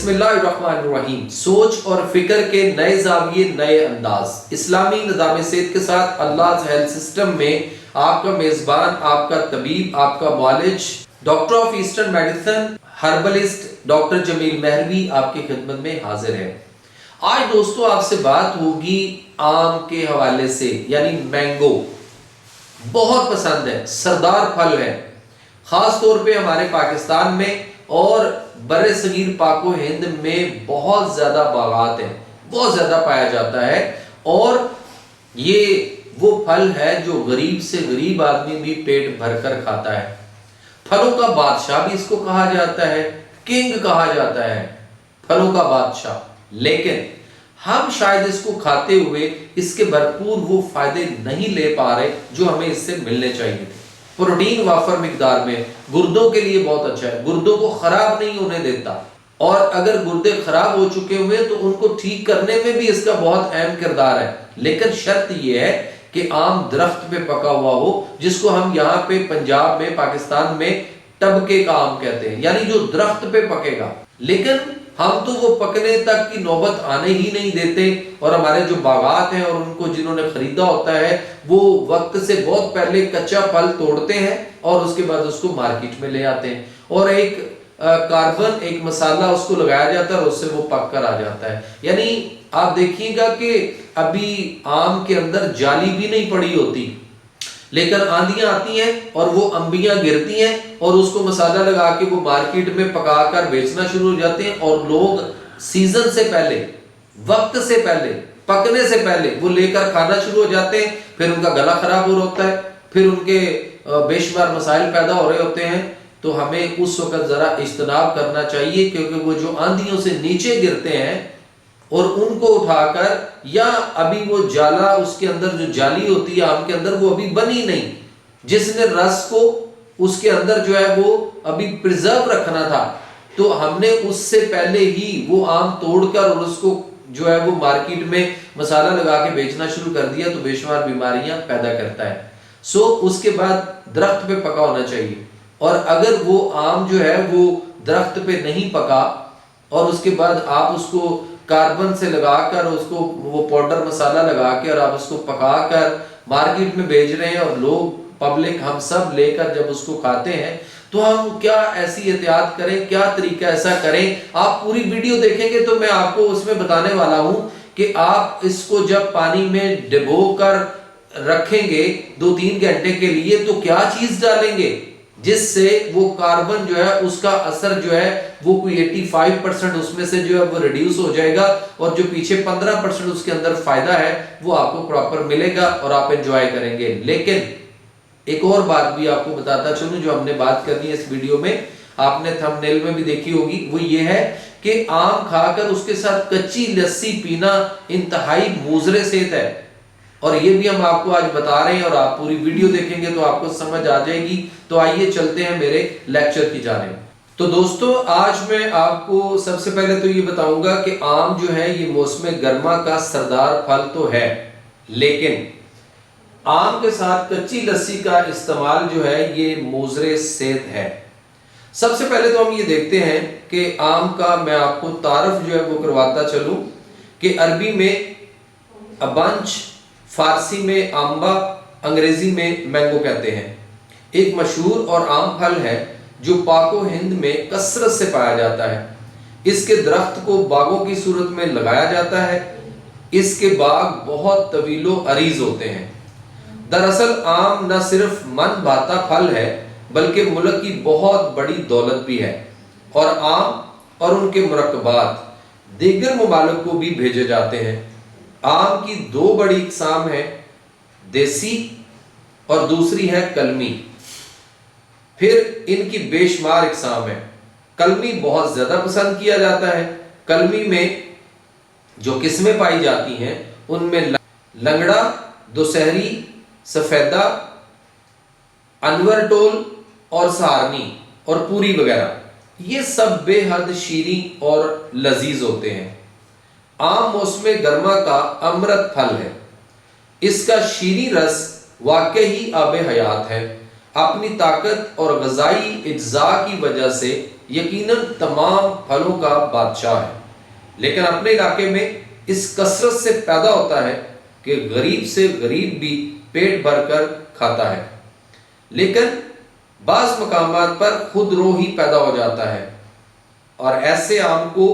बिस्मिल्लाहिर्रहमानिर्रहीम। सोच और फिक्र के नए जाविये, नए अंदाज। इस्लामी निज़ाम सेहत के साथ अल्लाह हेल्थ सिस्टम में आपका मेज़बान, आपका तबीब, आपका मौलिज, doctor of eastern medicine, herbalist doctor Jameel Mahrvi आपकी खिदमत में हाजिर है। आज दोस्तों आपसे बात होगी आम के हवाले से, यानी मैंगो। बहुत पसंद है, सरदार फल है, खास तौर पे हमारे पाकिस्तान में और बड़े सगीर पाको हिंद में बहुत ज्यादा बागात है, बहुत ज्यादा पाया जाता है। और ये वो फल है जो गरीब से गरीब आदमी भी पेट भरकर खाता है। फलों का बादशाह भी इसको कहा जाता है, किंग कहा जाता है, फलों का बादशाह। लेकिन हम शायद इसको खाते हुए इसके भरपूर वो फायदे नहीं ले पा रहे जो हमें इससे मिलने चाहिए थे। प्रोटीन वाफर मिकदार में, गुर्दों के लिए बहुत अच्छा है, गुर्दों को खराब नहीं होने देता। और अगर गुर्दे खराब हो चुके हुए तो उनको ठीक करने में भी इसका बहुत अहम किरदार है। लेकिन शर्त यह है कि आम दरख्त पे पका हुआ हो, जिसको हम यहाँ पे पंजाब में, पाकिस्तान में टबके का आम कहते हैं, यानी जो दरख्त पे पकेगा। लेकिन हम तो वो पकने तक की नौबत आने ही नहीं देते। और हमारे जो बागात हैं और उनको जिन्होंने खरीदा होता है वो वक्त से बहुत पहले कच्चा फल तोड़ते हैं और उसके बाद उसको मार्केट में ले आते हैं और एक कार्बन, एक मसाला उसको लगाया जाता है और उससे वो पक कर आ जाता है। यानी आप देखिएगा कि अभी आम के अंदर जाली भी नहीं पड़ी होती, लेकिन आंधियां आती हैं और वो अंबियां गिरती हैं और उसको मसाला लगा के वो मार्केट में पकाकर बेचना शुरू हो जाते हैं। और लोग सीजन से पहले, वक्त से पहले, पकने से पहले वो लेकर खाना शुरू हो जाते हैं। फिर उनका गला खराब हो रहा होता है, फिर उनके बेशुमार मसाइल पैदा हो रहे होते हैं। तो हमें उस वक्त जरा इज्तनाब करना चाहिए, क्योंकि वो जो आंधियों से नीचे गिरते हैं और उनको उठाकर, या अभी वो जाला, उसके अंदर जो जाली होती है आम के अंदर, वो अभी बनी नहीं, जिसने रस को उसके अंदर जो है वो अभी प्रिजर्व रखना था, तो हमने उससे पहले ही वो आम तोड़कर और उसको जो है वो मार्केट में मसाला लगा के बेचना शुरू कर दिया, तो बेशुमार बीमारियां पैदा करता है। सो उसके बाद दरख्त पे पका होना चाहिए। और अगर वो आम जो है वो दरख्त पे नहीं पका और उसके बाद आप उसको कार्बन से लगाकर, उसको वो पाउडर मसाला लगा के और आप उसको पकाकर मार्केट में भेज रहे हैं और लोग, पब्लिक, हम सब लेकर जब उसको खाते हैं, तो हम क्या ऐसी एहतियात करें, क्या तरीका ऐसा करें। आप पूरी वीडियो देखेंगे तो मैं आपको उसमें बताने वाला हूं कि आप इसको जब पानी में डुबो कर रखेंगे 2-3 घंटे के लिए, तो क्या चीज डालेंगे जिससे वो कार्बन जो है उसका असर जो है वो कोई 85% उसमें से जो है वो रिड्यूस हो जाएगा और जो पीछे 15% उसके अंदर फायदा है वो आपको प्रॉपर मिलेगा और आप एंजॉय करेंगे। लेकिन एक और बात भी आपको बताता चलूं जो हमने बात करनी है इस वीडियो में, आपने थंबनेल में भी देखी होगी, वो ये है कि आम खाकर उसके साथ कच्ची लस्सी पीना इंतहाई मुज़र सेहत है। और ये भी हम आपको आज बता रहे हैं और आप पूरी वीडियो देखेंगे तो आपको समझ आ जाएगी। तो आइए चलते हैं मेरे लेक्चर की जानिब। तो दोस्तों आज मैं आपको सबसे पहले तो ये बताऊंगा कि आम जो है ये मौसम गर्मा का सरदार फल तो है, लेकिन आम के साथ कच्ची लस्सी का इस्तेमाल जो है ये मुज़र सेहत है। सबसे पहले तो हम ये देखते हैं कि आम का मैं आपको तारफ जो है वो करवाता चलूं कि अरबी में अबंच, फारसी में आंबा, अंग्रेजी में मैंगो कहते हैं। एक मशहूर और आम फल है जो पाको हिंद में कसरत से पाया जाता है। इसके दरख्त को बागों की सूरत में लगाया जाता है। इसके बाग बहुत तवीलो अरीज होते हैं। दरअसल आम न सिर्फ मन भाता फल है बल्कि मुल्क की बहुत बड़ी दौलत भी है। और आम और उनके मुरक्कबात दीगर ममालिक को भी भेजे जाते हैं। आम की 2 बड़ी इकसाम है, देसी और दूसरी है कलमी। फिर इनकी बेशुमार इकसाम है। कलमी बहुत ज्यादा पसंद किया जाता है। कलमी में जो किस्में पाई जाती हैं उनमें लंगड़ा, दोसहरी, सफेदा, अनवर टोल और सहारनी और पूरी वगैरह, ये सब बेहद शीरी और लजीज होते हैं। आम मौसम गर्मा का अमृत फल है। इसका शीरी रस वाकई आब हयात है। अपनी ताकत और गजाई इज्जा की वजह से यकीनन तमाम फलों का बादशाह है, लेकिन अपने इलाके में इस कसरत से पैदा होता है कि गरीब से गरीब भी पेट भरकर खाता है, लेकिन बाज़ मकामात पर खुदरो ही पैदा हो जाता है और ऐसे आम को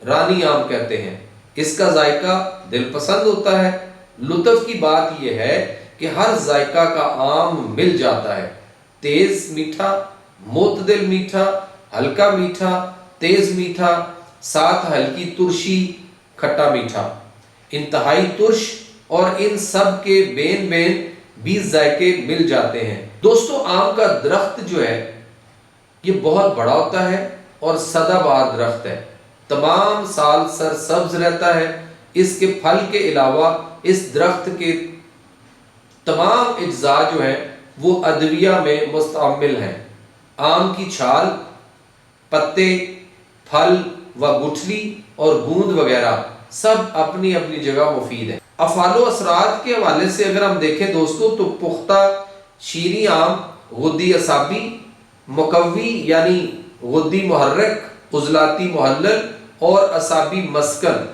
रानी आम कहते हैं। इसका जायका दिलपसंद होता है। लुत्फ की बात यह है कि हर जायका का आम मिल जाता है। तेज मीठा, मोतदिल मीठा, हल्का मीठा, तेज मीठा, साथ हल्की तुरशी, खट्टा मीठा, इंतहाई तुर्श, और इन सब के बेन बेन 20 जायके मिल जाते हैं। दोस्तों, आम का दरख्त जो है ये बहुत बड़ा होता है और सदाबहार दरख्त है, तमाम साल सरसब्ज रहता है। इसके फल के अलावा इस दरख्त के तमाम अज्जा जो हैं वो अदविया में मुस्तअमिल हैं। आम की छाल, पत्ते, फल व गुठली और गूंद वगैरह सब अपनी अपनी जगह मुफीद है। अफालो असरात के हवाले से अगर हम देखें दोस्तों, तो पुख्ता शीरी आम गुद्दी असाबी, मुकव्वी यानी गुद्दी मुहर्रक, उजलाती मुहल्लल और असाबी मस्कन।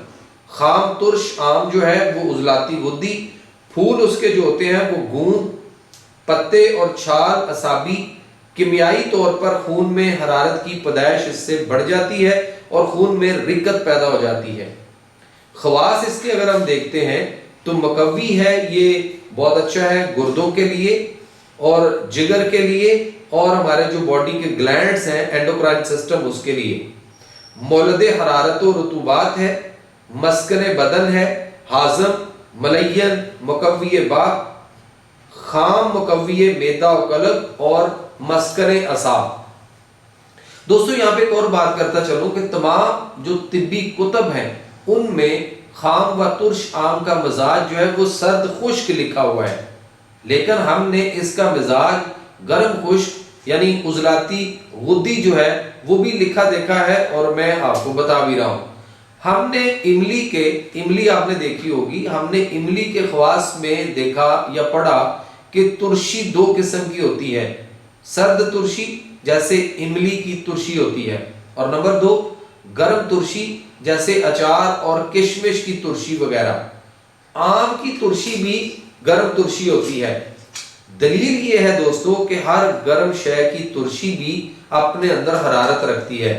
खाम तुर्श आम जो है वो उजलाती गुद्दी, फूल उसके जो होते हैं वो गूंद, पत्ते और छाल असाबी। किमियाई तौर पर खून में हरारत की पैदाइश इससे बढ़ जाती है और खून में रिक्कत पैदा हो जाती है। खवास इसके अगर हम देखते हैं तो मुकव्वी है, ये बहुत अच्छा है गुर्दों के लिए और जिगर के लिए और हमारे जो बॉडी के ग्लैंड्स हैं, एंडोक्राइन सिस्टम, उसके लिए। मौलदे हरारत और रुतूबात है, मस्कने बदन है, हाजम, मलयन, मुकव्वी बा, खाम मुकव्वी मेदा और कलब और मस्कने असाब। दोस्तों, यहाँ पे एक और बात करता चलूं कि तमाम जो तिब्बी कुतब हैं उनमें खाम व तुर्श आम का मिजाज जो है वो सर्द खुश्क लिखा हुआ है, लेकिन हमने इसका मिजाज गर्म खुश्क यानी उजलाती गुद्दी जो है वो भी लिखा देखा है और मैं आपको बता भी रहा हूं। हमने इमली आपने देखी होगी, हमने इमली के खवास में देखा या पढ़ा कि तुर्शी 2 किस्म की होती है। सर्द तुर्शी जैसे इमली की तुर्शी होती है, और नंबर 2 गर्म तुर्शी जैसे अचार और किशमिश की तुर्शी वगैरह। आम की तुर्शी भी गर्म तुर्शी होती है। दलील ये है दोस्तों कि हर गर्म शय की तुर्शी भी अपने अंदर हरारत रखती है।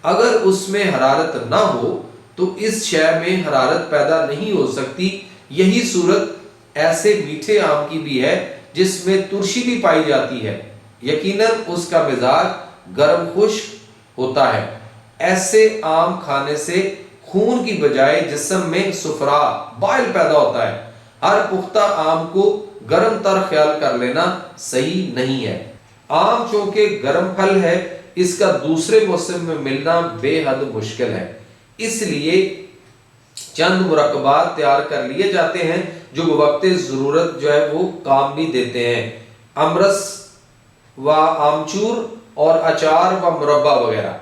अगर उसमें हरारत ना हो तो इस शय में हरारत पैदा नहीं हो सकती। यही सूरत ऐसे मीठे आम की भी है जिसमें तुर्शी भी पाई जाती है, यकीनन उसका मिजाज गर्म खुश्क होता है। ऐसे आम खाने से खून की बजाय जिस्म में सुफरा बाइल पैदा होता है। हर पुख्ता आम को गर्म तर ख्याल कर लेना सही नहीं है। आम चूंकि गर्म फल है, इसका दूसरे मौसम में मिलना बेहद मुश्किल है, इसलिए चंद मुरक्कबात तैयार कर लिए जाते हैं जो बवक्त जरूरत जो है वो काम भी देते हैं। अमरस व आमचूर और अचार व मुरब्बा वगैरह।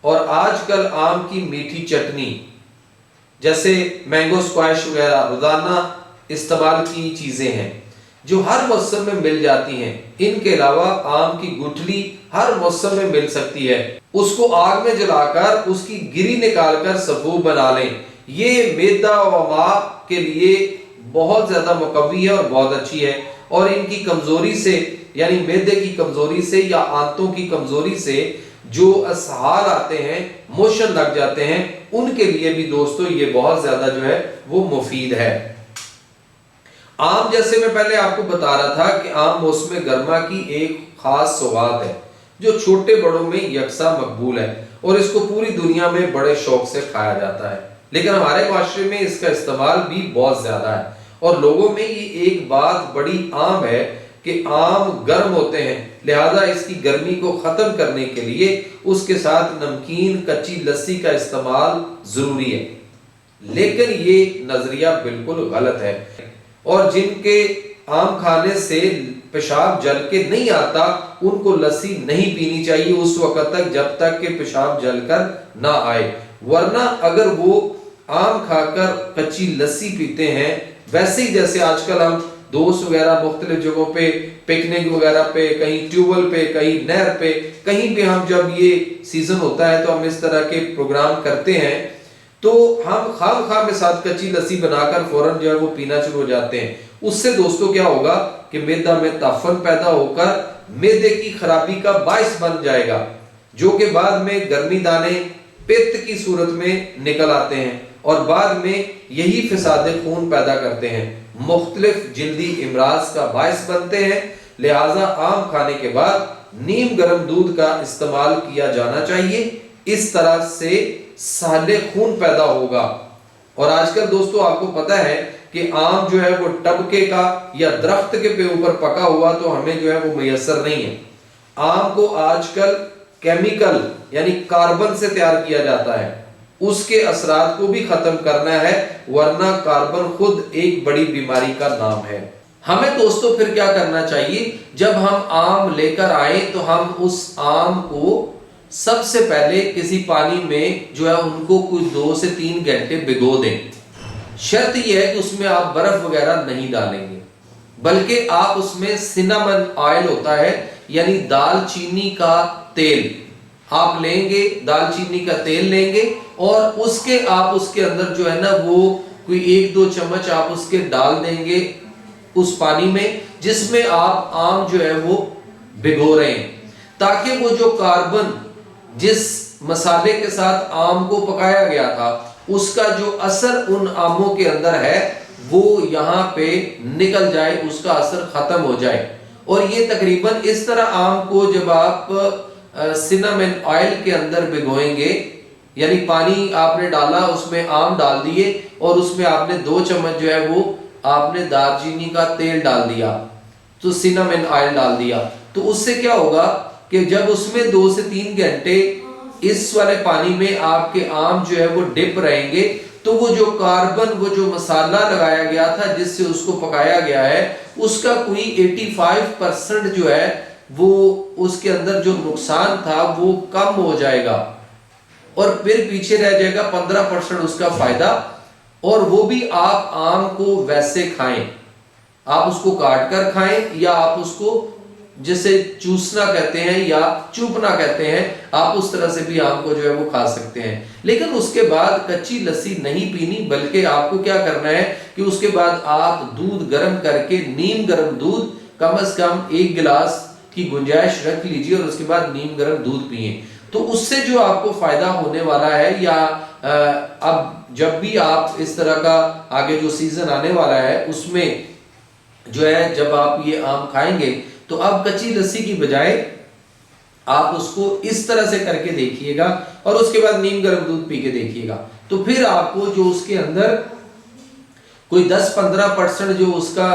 और आजकल आम की मीठी चटनी जैसे मैंगो स्क्वैश वगैरह रोजाना इस्तेमाल की चीजें हैं जो हर मौसम में मिल जाती हैं। इनके अलावा आम की गुठली हर मौसम में मिल सकती है। उसको आग में जलाकर उसकी गिरी निकालकर सबूत बना लें। ये मैदा व मां के लिए बहुत ज्यादा मुकव्वी है और बहुत अच्छी है, और इनकी कमजोरी से यानी मैदे की कमजोरी से या आंतों की कमजोरी से जो असहाल आते हैं, मोशन लग जाते हैं, उनके लिए भी दोस्तों ये बहुत ज्यादा जो है वो मुफीद है। आम जैसे मैं पहले आपको बता रहा था कि आम मौसम गर्मा की एक खास सौगात है जो छोटे बड़ों में यकसा मकबूल है और इसको पूरी दुनिया में बड़े शौक से खाया जाता है। लेकिन हमारे माशरे में इसका इस्तेमाल भी बहुत ज्यादा है और लोगों में ये एक बात बड़ी आम है कि आम गर्म होते हैं, लिहाजा इसकी गर्मी को खत्म करने के लिए उसके साथ नमकीन कच्ची लस्सी का इस्तेमाल जरूरी है। लेकिन ये नजरिया बिल्कुल गलत है और जिनके आम खाने से पेशाब जल के नहीं आता उनको लस्सी नहीं पीनी चाहिए उस वक्त तक जब तक कि पेशाब जलकर ना आए, वरना अगर वो आम खाकर कच्ची लस्सी पीते हैं, वैसे ही जैसे आजकल हम दोस्त वगैरह मुख्तलिफ जगहों पे, पिकनिक वगैरह पे, कहीं ट्यूबवेल पे, कहीं नहर पे, कहीं भी हम जब ये सीजन होता है तो हम इस तरह के प्रोग्राम करते हैं, तो हम खाम में साथ कच्ची लस्सी बनाकर फौरन जो है वो पीना शुरू हो जाते हैं। उससे दोस्तों क्या होगा कि मैदा में ताफन पैदा होकर मैदे की खराबी का बाइस बन जाएगा, जो कि बाद में गर्मी दाने पित्त की सूरत में निकल आते हैं और बाद में यही फिसाद खून पैदा करते हैं, मुख्तलिफ जिल्दी इमराज का बाइस बनते हैं। लिहाजा आम खाने के बाद नीम गर्म दूध का इस्तेमाल किया जाना चाहिए, इस तरह से साले खून पैदा होगा। और आजकल दोस्तों आपको पता है कि आम जो है वो टबके का या दरख्त के पे ऊपर पका हुआ तो हमें जो है वो मैसर नहीं है। आम को आजकल केमिकल यानी कार्बन से तैयार किया जाता है, उसके असरात को भी खत्म करना है, वरना कार्बन खुद एक बड़ी बीमारी का नाम है। हमें दोस्तों फिर क्या करना चाहिए, जब हम आम लेकर आए तो हम उस आम को सबसे पहले किसी पानी में जो है उनको कुछ 2 से 3 घंटे भिगो दें। शर्त यह है कि उसमें आप बर्फ वगैरह नहीं डालेंगे, बल्कि आप उसमें सिनामन ऑयल होता है यानी दालचीनी का तेल आप लेंगे, दालचीनी का तेल लेंगे और उसके आप उसके अंदर जो है ना वो कोई 1-2 चम्मच आप उसके डाल देंगे उस पानी में जिसमें आप आम जो है वो भिगो रहे हैं, ताकि वो जो कार्बन जिस मसाले के साथ आम को पकाया गया था उसका जो असर उन आमों के अंदर है वो यहाँ पे निकल जाए, उसका असर खत्म हो जाए। और ये तकरीबन इस तरह आम को जब आप सिनामन ऑयल के अंदर भिगोएंगे, यानी पानी आपने डाला उसमें आम डाल दिए और उसमें आपने 2 चम्मच जो है वो आपने दालचीनी का तेल डाल दिया, तो सिनामन ऑयल डाल दिया, तो उससे क्या होगा कि जब उसमें 2 से 3 घंटे इस वाले पानी में आपके आम जो है वो डिप रहेंगे, तो वो जो कार्बन वो जो मसाला लगाया गया था जिससे उसको पकाया गया है उसका कोई 85% जो है वो उसके अंदर जो नुकसान था वो कम हो जाएगा और फिर पीछे रह जाएगा 15% उसका फायदा। और वो भी आप आम को वैसे खाएं, आप उसको काट कर खाएं या आप उसको जिसे चूसना कहते हैं या चूपना कहते हैं, आप उस तरह से भी आम को जो है वो खा सकते हैं। लेकिन उसके बाद कच्ची लस्सी नहीं पीनी, बल्कि आपको क्या करना है कि उसके बाद आप दूध गर्म करके नीम गर्म दूध कम से कम 1 गिलास की गुंजाइश रख लीजिए और उसके बाद नीम गर्म दूध पिए, तो उससे जो आपको फायदा होने वाला है। या अब जब भी आप इस तरह का आगे जो सीजन आने वाला है उसमें जो है जब आप ये आम खाएंगे तो अब कच्ची लस्सी की बजाय आप उसको इस तरह से करके देखिएगा और उसके बाद नीम गर्म दूध पी के देखिएगा, तो फिर आपको जो उसके अंदर कोई 10-15% जो उसका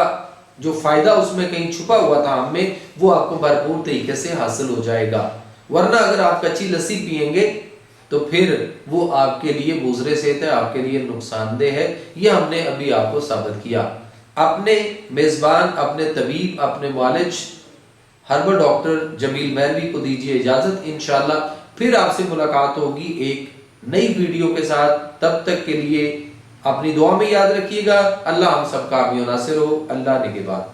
जो फायदा उसमें कहीं छुपा हुआ था आम में वो आपको भरपूर तरीके से हासिल हो जाएगा। वरना अगर आप कच्ची लस्सी पिएंगे तो फिर वो आपके लिए मुज़रे सेहत है, आपके लिए नुकसानदेह है। ये हमने अभी आपको साबित किया। अपने मेज़बान, अपने तबीब, अपने मुआलिज हर्बल डॉक्टर जमील महलवी को दीजिए इजाजत। इंशाअल्लाह फिर आपसे मुलाकात होगी एक नई वीडियो के साथ। तब तक के लिए अपनी दुआ में याद रखिएगा। अल्लाह हम सब का भी नासिर हो। अल्लाह निगहबान।